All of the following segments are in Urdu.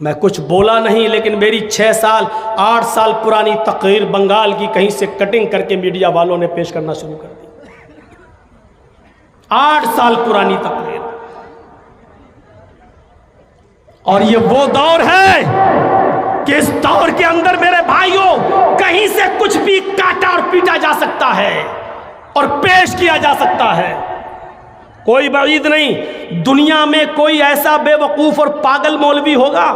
میں کچھ بولا نہیں، لیکن میری 6 سال 8 سال پرانی تقریر بنگال کی کہیں سے کٹنگ کر کے میڈیا والوں نے پیش کرنا شروع کر دی۔ 8 سال پرانی تقریر، اور یہ وہ دور ہے کہ اس دور کے اندر میرے بھائیوں کہیں سے کچھ بھی کاٹا اور پیٹا جا سکتا ہے اور پیش کیا جا سکتا ہے۔ کوئی بعید نہیں دنیا میں کوئی ایسا بے وقوف اور پاگل مولوی ہوگا،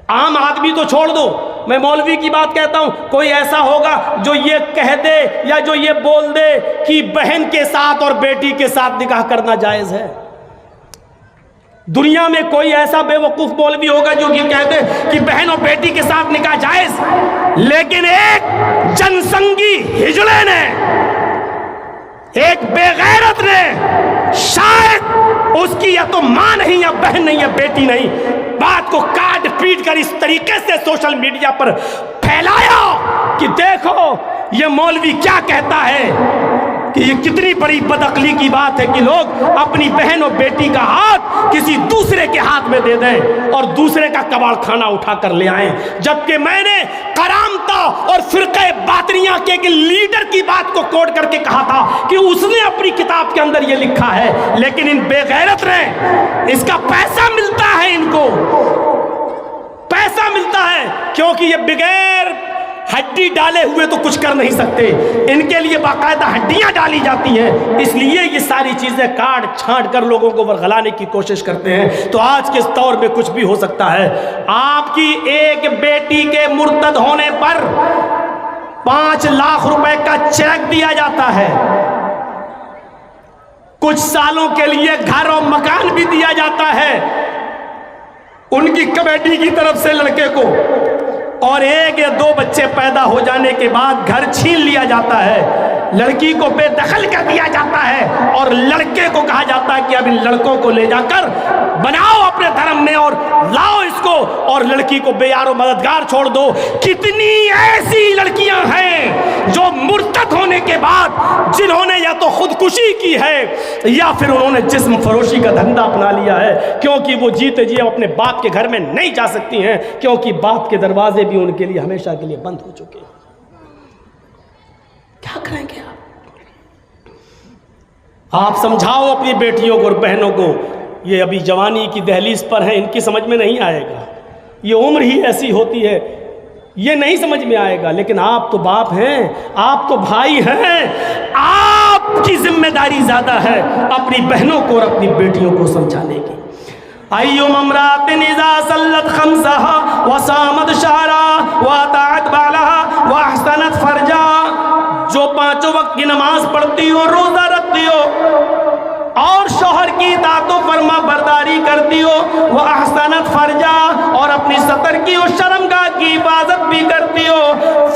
عام آدمی تو چھوڑ دو، میں مولوی کی بات کہتا ہوں، کوئی ایسا ہوگا جو یہ کہہ دے یا جو یہ بول دے کہ بہن کے ساتھ اور بیٹی کے ساتھ نکاح کرنا جائز ہے؟ دنیا میں کوئی ایسا بے وقوف مولوی ہوگا جو یہ کہہ دے کہ بہن اور بیٹی کے ساتھ نکاح جائز؟ لیکن ایک جنسنگی ہجڑے نے، ایک بے غیرت نے، شاید اس کی یا تو ماں نہیں یا بہن نہیں یا بیٹی نہیں، بات کو کاٹ پیٹ کر اس طریقے سے سوشل میڈیا پر پھیلایا کہ دیکھو یہ مولوی کیا کہتا ہے، کہ یہ کتنی بڑی بدعقلی کی بات ہے کہ لوگ اپنی بہن اور بیٹی کا ہاتھ کسی دوسرے کے ہاتھ میں دے دیں اور دوسرے کا کباڑ کھانا اٹھا کر لے آئیں، جبکہ میں نے کرامتا اور فرقہ باطنیہ کے ایک لیڈر کی بات کو کوٹ کر کے کہا تھا کہ اس نے اپنی کتاب کے اندر یہ لکھا ہے، لیکن ان بے غیرت نے، اس کا پیسہ ملتا ہے، ان کو پیسہ ملتا ہے، کیونکہ یہ بغیر ہڈی ڈالے ہوئے تو کچھ کر نہیں سکتے، ان کے لیے باقاعدہ ہڈیاں ڈالی جاتی ہیں، اس لیے یہ ساری چیزیں کاٹ چھانٹ کر لوگوں کو ورغلانے کی کوشش کرتے ہیں۔ تو آج کے اس دور میں کچھ بھی ہو سکتا ہے۔ آپ کی ایک بیٹی کے مرتد ہونے پر 5 لاکھ روپے کا چیک دیا جاتا ہے، کچھ سالوں کے لیے گھر اور مکان بھی دیا جاتا ہے ان کی کمیٹی کی طرف سے لڑکے کو، اور 1 یا 2 بچے پیدا ہو جانے کے بعد گھر چھین لیا جاتا ہے، لڑکی کو بے دخل کر دیا جاتا ہے، اور لڑکے کو کہا جاتا ہے کہ اب ان لڑکوں کو لے جا کر بناؤ اپنے دھرم میں اور لاؤ اس کو، اور لڑکی کو بے یار و مددگار چھوڑ دو۔ کتنی ایسی لڑکیاں ہیں جو مرتد ہونے کے بعد جنہوں نے یا تو خودکشی کی ہے یا پھر انہوں نے جسم فروشی کا دھندا اپنا لیا ہے، کیونکہ وہ جیتے جی اپنے باپ کے گھر میں نہیں جا سکتی ہیں، کیونکہ باپ کے دروازے بھی ان کے لیے ہمیشہ کے لیے بند ہو چکے ہیں۔ کیا کریں گے آپ سمجھاؤ اپنی بیٹیوں کو اور بہنوں کو، یہ ابھی جوانی کی دہلیز پر ہیں، ان کی سمجھ میں نہیں آئے گا، یہ عمر ہی ایسی ہوتی ہے، یہ نہیں سمجھ میں آئے گا، لیکن آپ تو باپ ہیں، آپ تو بھائی ہیں، آپ کی ذمہ داری زیادہ ہے اپنی بہنوں کو اور اپنی بیٹیوں کو سمجھانے کی۔ ایوم امرات اذا صلت خمسها وصامت شهرها واطاعت بالها واحسنت فرجها، جو 5 وقت کی نماز پڑھتی ہو، روزہ رکھتی ہو اور شوہر کی اطاعت و فرما برداری کرتی ہو، وہ احسنت فرجا، اور اپنی سطر کی اور شرمگاہ کی حفاظت بھی کرتی ہو،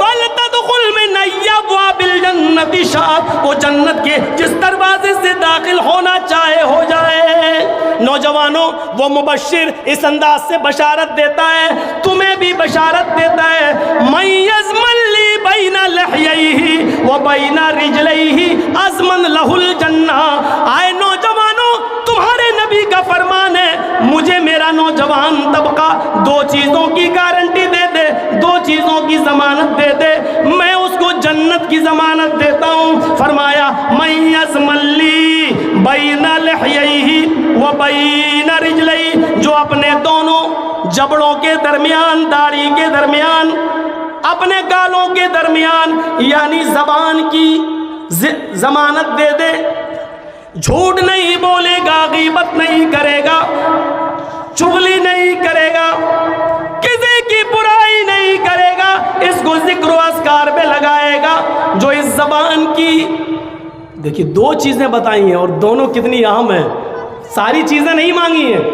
فلتدخل من ابواب الجنت شاءت، وہ جنت کے جس دروازے سے داخل ہونا چاہے ہو جائے۔ نوجوانوں وہ مبشر اس انداز سے بشارت دیتا ہے، تمہیں بھی بشارت دیتا ہے، من یضمن لی بین لحییہ و بین رجلیہ اضمن لہ الجنہ۔ آئے نوجوانوں تمہارے نبی کا فرمان ہے، مجھے میرا نوجوان طبقہ 2 چیزوں کی گارنٹی دے دے، 2 چیزوں کی ضمانت دے دے، میں اس کو جنت کی ضمانت دیتا ہوں۔ فرمایا من یضمن لی بین لحییہ و بین رجلیہ، جو اپنے دونوں جبڑوں کے درمیان، داڑھی کے درمیان، اپنے گالوں کے درمیان، یعنی زبان کی ضمانت دے دے، جھوٹ نہیں بولے گا، غیبت نہیں کرے گا، چغلی نہیں کرے گا، کسی کی برائی نہیں کرے گا، اس کو ذکر و اذکار میں لگائے گا، جو اس زبان کی، دیکھیے 2 چیزیں بتائی ہیں اور دونوں کتنی اہم ہیں، ساری چیزیں نہیں مانگی ہیں۔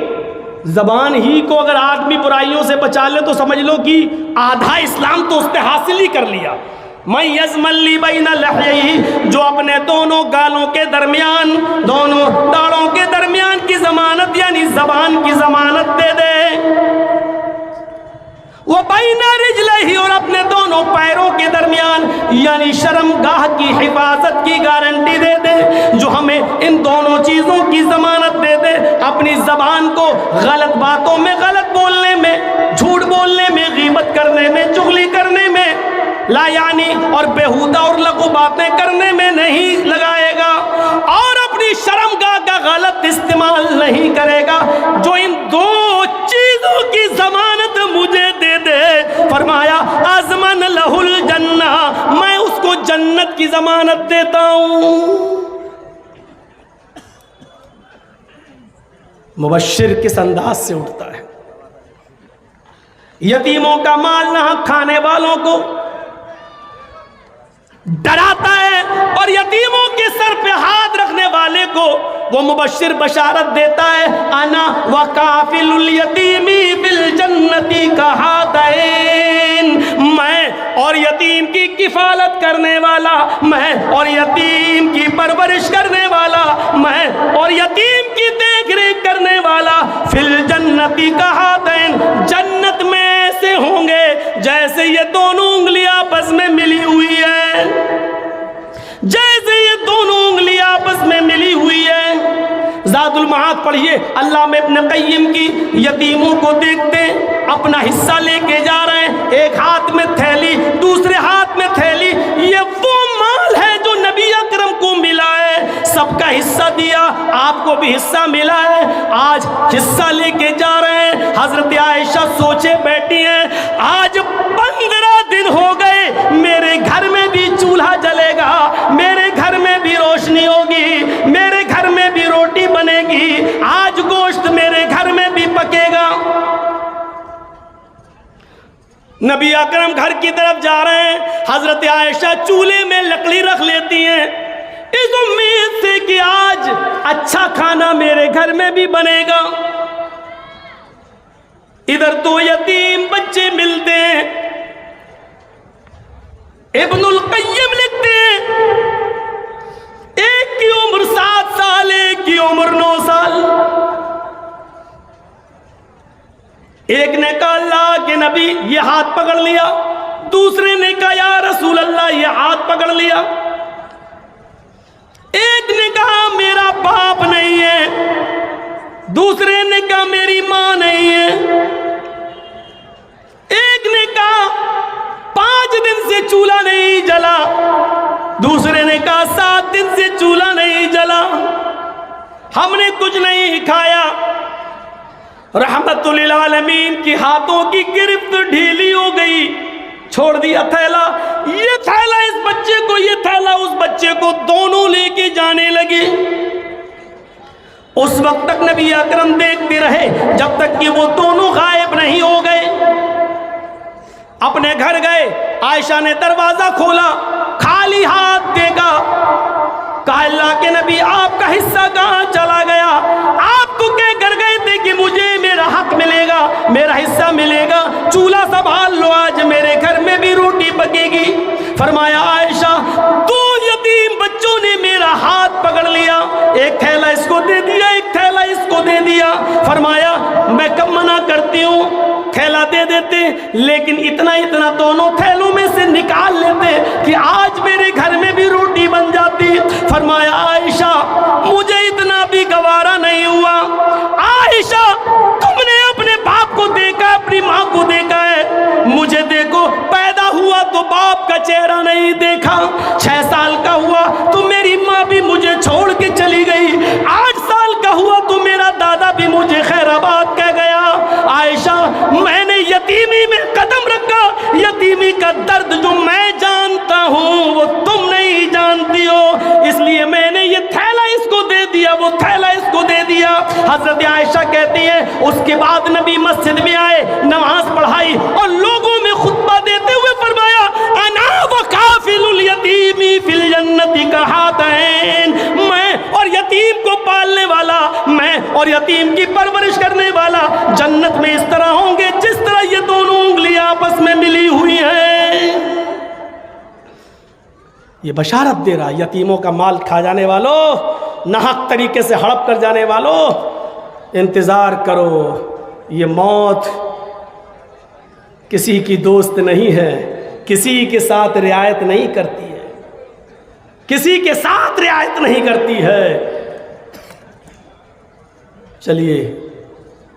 زبان ہی کو اگر آدمی برائیوں سے بچا لے تو سمجھ لو کہ آدھا اسلام تو اس نے حاصل ہی کر لیا۔ من یضمن لی بین لحییہ، جو اپنے دونوں گالوں کے درمیان، دونوں داڑھوں کے درمیان کی ضمانت یعنی زبان کی ضمانت دے دے، وہ بین رجلہی، اور اپنے دونوں پیروں کے درمیان، یعنی شرمگاہ کی حفاظت کی گارنٹی دے دے، جو ہمیں ان دونوں چیزوں کی ضمانت دے دے، اپنی زبان کو غلط باتوں میں، غلط بولنے میں، جھوٹ بولنے میں، غیبت کرنے میں، چغلی کرنے میں، لا یعنی اور بیہودہ اور لغو باتیں کرنے میں نہیں لگائے گا، اور اپنی شرمگاہ کا غلط استعمال نہیں کرے گا، جو ان دو چیزوں کی ضمانت مجھے دے دے، فرمایا اضمن لہ الجنہ، میں اس کو جنت کی ضمانت دیتا ہوں۔ مبشر کس انداز سے اٹھتا ہے، یتیموں کا مال نہ کھانے والوں کو ڈراتا ہے، اور یتیموں کے سر پہ ہاتھ رکھنے والے کو وہ مبشر بشارت دیتا ہے، انا وکافل الیتیم بالجنت کہاتین، میں اور یتیم کی کفالت کرنے والا، میں اور یتیم کی پرورش کرنے والا، میں اور یتیم کی دیکھ ریکھ کرنے والا، فی الجنت کہاتین، جنت میں ایسے ہوں گے جیسے یہ دونوں انگلیاں آپس میں ملی ہوئی ہیں، جیسے یہ دونوں انگلیاں آپس میں ملی ہوئی ہے۔ زاد المعاد پڑھیے، علامہ ابن قیم کی، یتیموں کو دیکھتے اپنا حصہ لے کے جا رہے ہیں، ایک ہاتھ میں تھیلی، دوسرے ہاتھ میں تھیلی، یہ وہ مال ہے جو نبی اکرم کو ملا ہے، سب کا حصہ دیا، آپ کو بھی حصہ ملا ہے، آج حصہ لے کے جا رہے ہیں۔ حضرت عائشہ سوچے بیٹھی ہیں، آج 15 دن ہو گئے، میرے گھر میں بھی چولہا جلے گا، میرے گھر میں بھی روشنی ہوگی، میرے گھر میں بھی روٹی بنے گی، آج گوشت میرے گھر میں بھی پکے گا۔ نبی اکرم گھر کی طرف جا رہے ہیں، حضرت عائشہ چولہے میں لکڑی رکھ لیتی ہیں، اس امید سے کہ آج اچھا کھانا میرے گھر میں بھی بنے گا۔ ادھر تو یتیم بچے ملتے ہیں، ابن القیم لکھتے ہیں، ایک کی عمر 7 سال، ایک کی عمر 9 سال۔ ایک نے کہا اللہ کے نبی یہ ہاتھ پکڑ لیا، دوسرے نے کہا یا رسول اللہ یہ ہاتھ پکڑ لیا، ایک نے کہا میرا باپ نہیں ہے، دوسرے نے کہا میری ماں نہیں ہے، ایک نے کہا 5 دن سے چولہا نہیں جلا، دوسرے نے کہا 7 دن سے چولہا نہیں جلا، ہم نے کچھ نہیں کھایا۔ رحمت للعالمین کی ہاتھوں کی گرفت ڈھیلی ہو گئی، چھوڑ دیا تھیلا، یہ تھیلا اس بچے کو، یہ تھیلا اس بچے کو، دونوں لے کے جانے لگے۔ اس وقت تک نبی اکرم دیکھتے رہے جب تک کہ وہ دونوں غائب نہیں ہو گئے۔ اپنے گھر گئے، عائشہ نے دروازہ کھولا، خالی ہاتھ دیکھا، کہا اللہ کے نبی آپ کا حصہ کہاں چلا گیا؟ آپ تو کہہ کر گئے تھے کہ مجھے میرا حق ملے گا، میرا حصہ ملے گا، چولہا سنبھال لو، آج میرے گھر میں بھی روٹی پکے گی۔ فرمایا عائشہ 2 یتیم بچوں نے میرا ہاتھ پکڑ لیا، ایک تھیلا اس کو دے دیا، ایک تھیلا اس کو دے دیا۔ فرمایا میں کب منع کرتی ہوں، تھیلا دے دیتے، لیکن اتنا دونوں تھیلوں میں سے نکال لیتے کہ آج میرے گھر میں بھی روٹی بن جاتی۔ فرمایا عائشہ مجھے اتنا بھی گوارا نہیں ہوا، عائشہ تم نے اپنے باپ کو دیکھا، اپنی ماں کو دیکھا ہے، مجھے دیکھو، پیدا ہوا تو باپ کا چہرہ نہیں دیکھا، 6 سال کا ہوا تو میری ماں بھی مجھے چھوڑ کے چلی گئی، 8 سال کا ہوا تو میرا دادا بھی مجھے خیر آباد کہہ گیا۔ عائشہ میں نے یتیمی میں قدم رکھا، یتیمی کا درد جو میں جانتا ہوں وہ تم نہیں جانتی ہو، اس لیے میں نے یہ تھیلا اس کو دے دیا، وہ تھیلا اس کو دے دیا۔ حضرت عائشہ کہتی ہے اس کے بعد نبی مسجد میں آئے، نماز پڑھائی اور لوگوں میں خطبہ دیتے ہوئے فرمایا انا وکافل الیتیم فی الجنت کہاتین، میں اور یتیم کو پالنے والا، میں اور یتیم کی پرورش کرنے والا جنت میں اس طرح ہوں گے جس طرح یہ دونوں انگلیاں آپس میں ملی ہوئی ہیں۔ یہ بشارت دے رہا یتیموں کا مال کھا جانے والوں، ناحق طریقے سے ہڑپ کر جانے والوں، انتظار کرو، یہ موت کسی کی دوست نہیں ہے، کسی کے ساتھ رعایت نہیں کرتی ہے، کسی کے ساتھ رعایت نہیں کرتی ہے۔ چلیے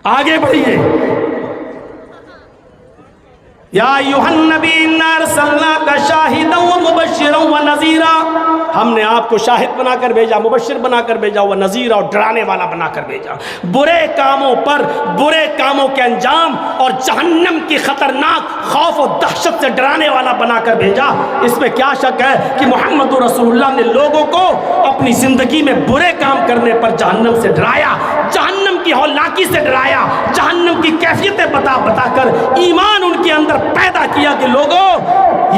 آگے بڑھیے۔ یا ایھا النبی انا ارسلناک شاہدا ومبشرا ونذیرا، ہم نے آپ کو شاہد بنا کر بھیجا، مبشر بنا کر بھیجا، ونذیرا، اور ڈرانے والا بنا کر بھیجا، برے کاموں پر، برے کاموں کے انجام اور جہنم کی خطرناک خوف و دہشت سے ڈرانے والا بنا کر بھیجا۔ اس میں کیا شک ہے کہ محمد رسول اللہ نے لوگوں کو اپنی زندگی میں برے کام کرنے پر جہنم سے ڈرایا، جہنم کی ہولناکی سے ڈرایا، جہنم کی کیفیتیں بتا بتا کر ایمان ان کے اندر پیدا کیا کہ لوگوں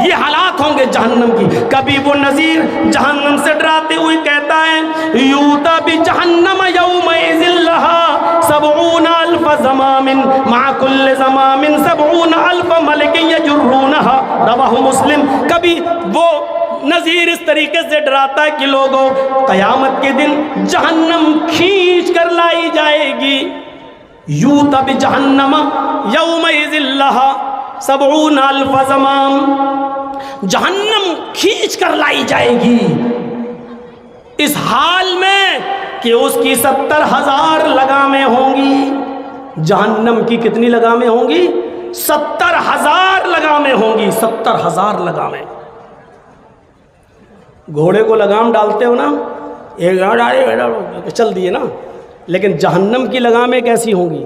یہ حالات ہوں گے جہنم کی۔ کبھی وہ نذیر جہنم سے ڈراتے ہوئے کہتا ہے یوتا بجہنم یومئذ لہا 70,000 زمام مع کل زمام 70,000 ملک یجرونہا، رواہ مسلم۔ کبھی وہ نذیر اس طریقے سے ڈراتا ہے کہ لوگوں قیامت کے دن جہنم کھینچ کر لائی جائے گی، یوتا بجہنم یومئذ لہا 70,000 زمام، جہنم کھینچ کر لائی جائے گی، اس حال میں کہ اس کی 70,000 لگامیں ہوں گی۔ جہنم کی کتنی لگامیں ہوں گی؟ 70,000 لگامیں ہوں گی، 70,000 لگامیں۔ گھوڑے کو لگام ڈالتے ہو نا، ایک ڈالے چل دیے نا، لیکن جہنم کی لگامیں کیسی ہوں گی؟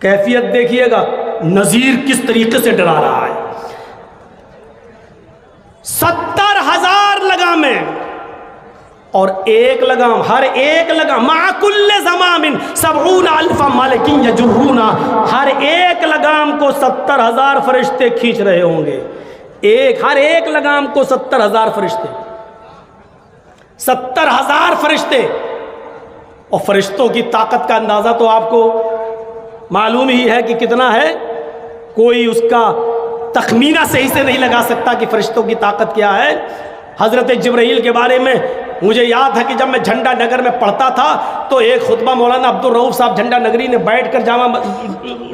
کیفیت دیکھیے گا، نذیر کس طریقے سے ڈرا رہا ہے۔ 70,000 لگامیں، اور ایک لگام، ہر ایک لگام مع کل زمام 70,000 ملک یجرونہا، ہر ایک لگام کو 70,000 فرشتے کھینچ رہے ہوں گے، ہر ایک لگام کو 70,000 فرشتے، 70,000 فرشتے۔ اور فرشتوں کی طاقت کا اندازہ تو آپ کو معلوم ہی ہے کہ کتنا ہے، کوئی اس کا تخمینہ صحیح سے نہیں لگا سکتا کہ فرشتوں کی طاقت کیا ہے۔ حضرت جبرائیل کے بارے میں مجھے یاد ہے کہ جب میں جھنڈا نگر میں پڑھتا تھا تو ایک خطبہ مولانا عبد الرؤوف صاحب جھنڈا نگری نے بیٹھ کر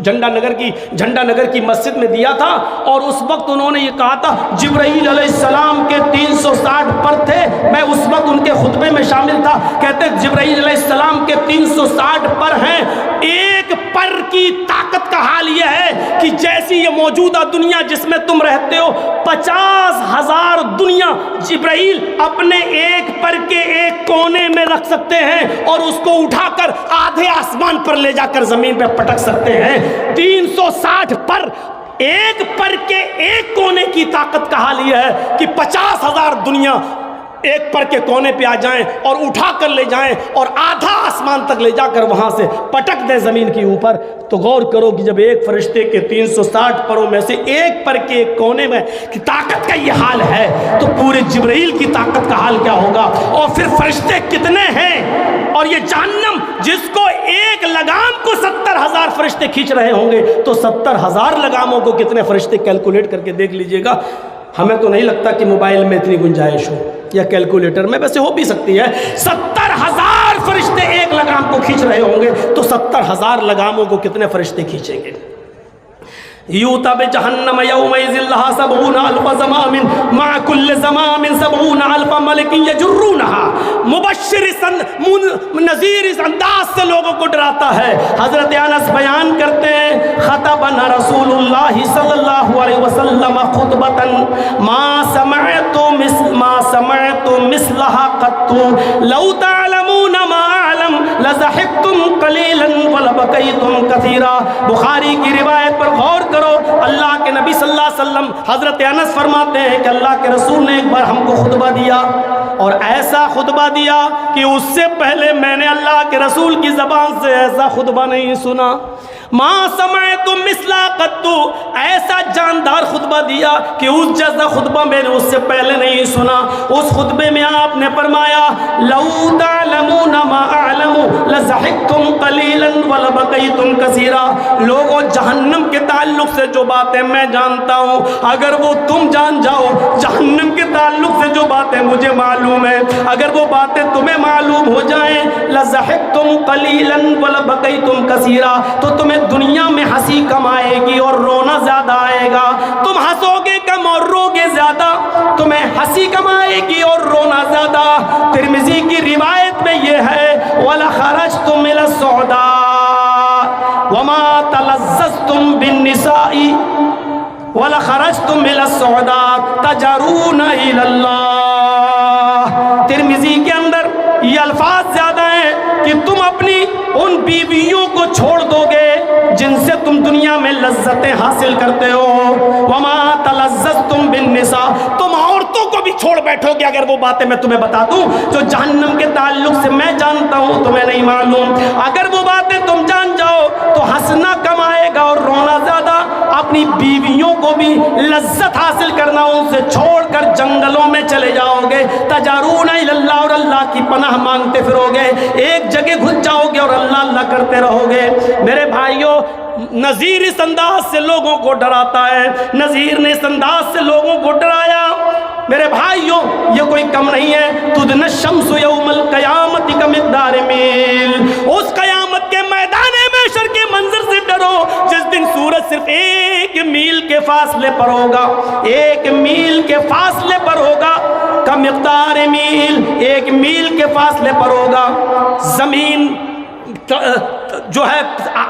جھنڈا نگر کی مسجد میں دیا تھا، اور اس وقت انہوں نے یہ کہا تھا جبرائیل علیہ السلام کے 360 پر تھے، میں اس وقت ان کے خطبے میں شامل تھا، کہتے جبرائیل علیہ السلام کے 360 پر ہیں، ایک پر کی طاقت کا حال یہ ہے کہ جیسی یہ موجودہ دنیا جس میں تم رہتے ہو، 50,000 دنیا جبرائیل اپنے ایک پر کے ایک کونے میں رکھ سکتے ہیں اور اس کو اٹھا کر آدھے آسمان پر لے جا کر زمین پہ پٹک سکتے ہیں۔ 360 پر، ایک پر کے ایک کونے کی طاقت کا حال یہ ہے کہ 50,000 دنیا ایک پر کے کونے پہ آ جائیں اور اٹھا کر لے جائیں اور آدھا آسمان تک لے جا کر وہاں سے پٹک دیں زمین کے اوپر۔ تو غور کرو کہ جب ایک فرشتے کے 360 پروں میں سے ایک پر کے ایک کونے میں کی طاقت کا یہ حال ہے تو پورے جبرائیل کی طاقت کا حال کیا ہوگا؟ اور پھر فرشتے کتنے ہیں؟ اور یہ جہنم جس کو ایک لگام کو 70,000 فرشتے کھینچ رہے ہوں گے تو 70,000 لگاموں کو کتنے فرشتے کیلکولیٹ کر کے دیکھ لیجئے گا۔ ہمیں تو نہیں لگتا کہ موبائل میں اتنی گنجائش ہو یا کیلکولیٹر میں، ویسے ہو بھی سکتی ہے۔ 70,000 فرشتے ایک لگام کو کھینچ رہے ہوں گے تو 70,000 لگاموں کو کتنے فرشتے کھینچیں گے؟ یوتا بجہنم یومئذ لہا 70,000 زمام مع کل زمام 70,000 ملک یجرونہا۔ مبشر نذیر اس انداز سے لوگوں کو ڈراتا ہے۔ حضرت انس بیان کرتے ہیں خطبنا رسول اللہ صلی اللہ علیہ وسلم خطبۃ ما سمعت مثلها قط لو تعلمون ما اعلم لضحكتم قليلا ولبكيتم كثيرا۔ بخاری کی روایت پر غور کرو، اللہ کے نبی صلی اللہ علیہ وسلم حضرت انس فرماتے ہیں کہ اللہ کے رسول نے ایک بار ہم کو خطبہ دیا، اور ایسا خطبہ دیا کہ اس سے پہلے میں نے اللہ کے رسول کی زبان سے ایسا خطبہ نہیں سنا۔ ما سمعت مثل قط، ایسا جاندار خطبہ دیا کہ اس جیسا خطبہ میں نے اس سے پہلے نہیں سنا۔ اس خطبے میں آپ نے فرمایا لو تعلمون ما اعلم لضحكتم قليلا ولبكيتم كثيرا۔ لوگوں جہنم کے تعلق سے جو باتیں میں جانتا ہوں اگر وہ تم جان جاؤ، جہنم کے تعلق سے جو باتیں مجھے معلوم ہیں اگر وہ باتیں تمہیں معلوم ہو جائیں لضحكتم قليلا ولبكيتم كثيرا، تو تمہیں دنیا میں ہنسی کم آئے گی اور رونا زیادہ آئے گا. تم ہنسو گے کم اور روگے زیادہ. تمہیں ہنسی کم آئے گی اور رونا زیادہ. ترمذی کی روایت میں یہ ہے وَلَخَرَجْتُمْ إِلَى السُّعُدَاءِ وَمَا تَلَذَّذْتُمْ بِالنِّسَاءِ وَلَخَرَجْتُمْ إِلَى السُّعُدَاءِ تَجَرُونَ إِلَى اللَّهِ. ترمذی کے اندر یہ الفاظ زیادہ ہیں کہ تم اپنی ان بیویوں کو چھوڑ دو گے جن سے تم دنیا میں لذتیں حاصل کرتے ہو. وما تلذذتم بالنساء, تم عورتوں کو بھی چھوڑ بیٹھو گے اگر وہ باتیں میں تمہیں بتا دوں جو جہنم کے تعلق سے میں جانتا ہوں تمہیں نہیں معلوم. اگر وہ باتیں تم جان جاؤ تو ہنسنا کم آئے گا اور رونا زیادہ. اپنی بیویوں کو بھی لذت حاصل کرنا ان سے چھوڑ کر جنگلوں میں چلے جاؤ گے. تجارون الی اللہ, اور اللہ کی پناہ مانگتے پھرو گے. ایک جگہ گھس جاؤ گے اور اللہ اللہ کرتے رہو گے. میرے بھائیوں, نذیر اس انداز سے لوگوں کو ڈراتا ہے. نذیر نے اس انداز سے لوگوں کو ڈرایا. میرے بھائیوں, یہ کوئی کم نہیں ہے. تدن الشمس یوم القیامت کمقدار میل. اس قیامت کے میدان محشر کے منظر سے ڈرو جس دن سورج صرف 1 میل کے فاصلے پر ہوگا. 1 میل کے فاصلے پر ہوگا. کمقدار میل, 1 میل کے فاصلے پر ہوگا. زمین جو ہے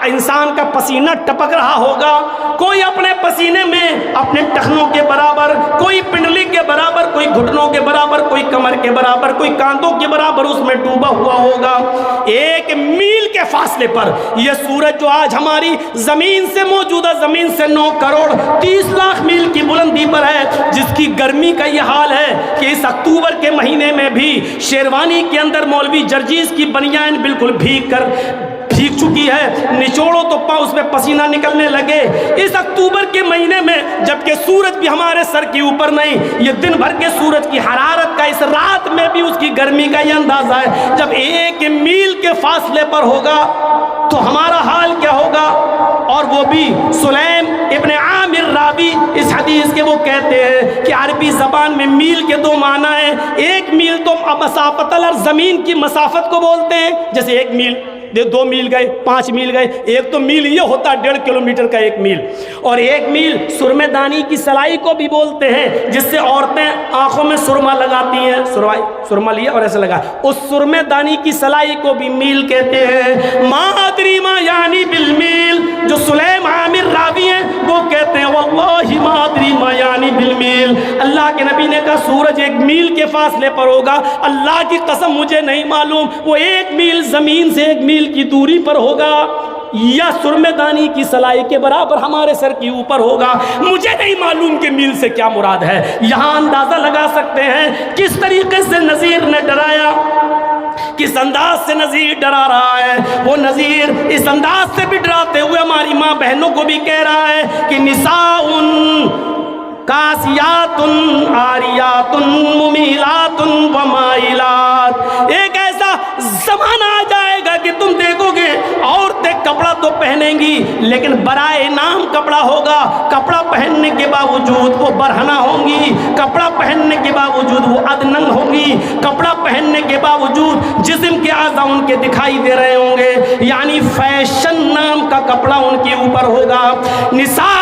انسان کا پسینہ ٹپک رہا ہوگا. کوئی اپنے پسینے میں اپنے ٹخنوں کے برابر, کوئی پنڈلی کے برابر, کوئی گھٹنوں کے برابر, کوئی کمر کے برابر, کوئی کاندھوں کے برابر اس میں ڈوبا ہوا ہوگا. 1 میل کے فاصلے پر یہ سورج جو آج ہماری زمین سے, موجودہ زمین سے 9 کروڑ 30 لاکھ میل کی بلندی پر ہے, جس کی گرمی کا یہ حال ہے کہ اس اکتوبر کے مہینے میں بھی شیروانی کے اندر مولوی جرجیز کی بنیان بالکل بھیگ چکی ہے. نچوڑو تو اس میں پسینہ نکلنے لگے. اس اکتوبر کے مہینے میں جبکہ سورج بھی ہمارے سر کے اوپر نہیں, یہ دن بھر کے سورج کی حرارت کا, اس رات میں بھی اس کی گرمی کا یہ اندازہ ہے. جب 1 میل کے فاصلے پر ہوگا تو ہمارا حال کیا ہوگا. اور وہ بھی سلیم ابن عامر راوی اس حدیث کے وہ کہتے ہیں کہ عربی زبان میں میل کے 2 معنی ہیں. 1 میل تو مسافت الارض, زمین کی مسافت کو بولتے ہیں. جیسے 1 میل, 2 میل گئے, 5 میل گئے. ایک تو میل یہ ہوتا ہے 1.5 کلومیٹر کا 1 میل. اور 1 میل سرمے دانی کی سلائی کو بھی بولتے ہیں, جس سے عورتیں آنکھوں میں سرما لگاتی ہیں. سرما لیا اور ایسے لگا, اس سرمے دانی کی سلائی کو بھی میل کہتے ہیں. ما ادری ما یعنی بالمیل, جو سلیم عامر راوی ہیں وہ کہتے ہیں واللہ ما ادری ما یعنی بالمیل. اللہ کے نبی نے کہا سورج 1 میل کے فاصلے پر ہوگا. اللہ کی قسم مجھے نہیں معلوم وہ 1 میل زمین سے 1 میل کی دوری پر ہوگا یا سرمے دانی کی سلائی کے برابر ہمارے سر کے اوپر ہوگا. مجھے نہیں معلوم کہ میل سے کیا مراد ہے. یہاں اندازہ لگا سکتے ہیں کس طریقے سے نذیر نے ڈرایا, کس انداز سے نذیر ڈرا رہا ہے. وہ نذیر اس انداز سے بھی ڈراتے ہوئے ہماری ماں بہنوں کو بھی کہہ رہا ہے کہ نساء کاسیات عاریات ممیلات ومائلات. ایک ایسا زمانہ آ جائے گا کہ تم دیکھو گے عورتیں کپڑا تو پہنیں گی لیکن برائے نام کپڑا ہوگا. کپڑا پہننے کے باوجود وہ برہنہ ہوں گی, کپڑا پہننے کے باوجود وہ ادننگ ہوں گی, کپڑا پہننے کے باوجود جسم کے اعضاء ان کے دکھائی دے رہے ہوں گے. یعنی فیشن نام کا کپڑا ان کے اوپر ہوگا. نساء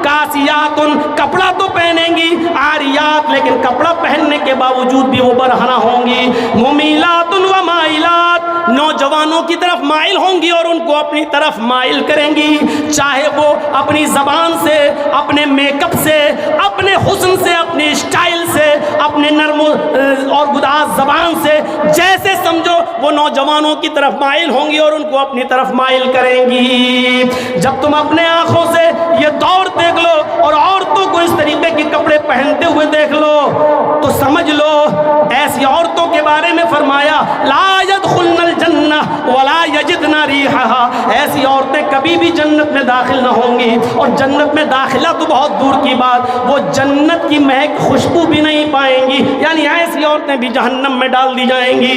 کاسیات, کپڑا تو پہنیں گی, عاریات لیکن کپڑا پہننے کے باوجود بھی وہ برہنہ ہوں گی. ممیلات و مائلات, نوجوانوں کی طرف مائل ہوں گی اور ان کو اپنی طرف مائل کریں گی, چاہے وہ اپنی زبان سے, اپنے میک اپ سے, اپنے حسن سے, اپنے اسٹائل سے, اپنے نرم اور گداز زبان سے, جیسے سمجھو وہ نوجوانوں کی طرف مائل ہوں گی اور ان کو اپنی طرف مائل کریں گی. جب تم اپنے آنکھوں سے یہ دور دیکھ لو اور عورتوں کو اس طریقے کے کپڑے پہنتے ہوئے دیکھ لو تو سمجھ لو ایسی عورتوں کے بارے میں فرمایا لا يدخلن الجنہ ولا یجدن ریحہا, ایسی عورتیں کبھی بھی جنت میں داخل نہ ہوں گی. اور جنت میں داخلہ تو بہت دور کی بات, وہ جنت کی مہک خوشبو بھی نہیں پائیں گی. یعنی ایسی عورتیں بھی جہنم میں ڈال دی جائیں گی.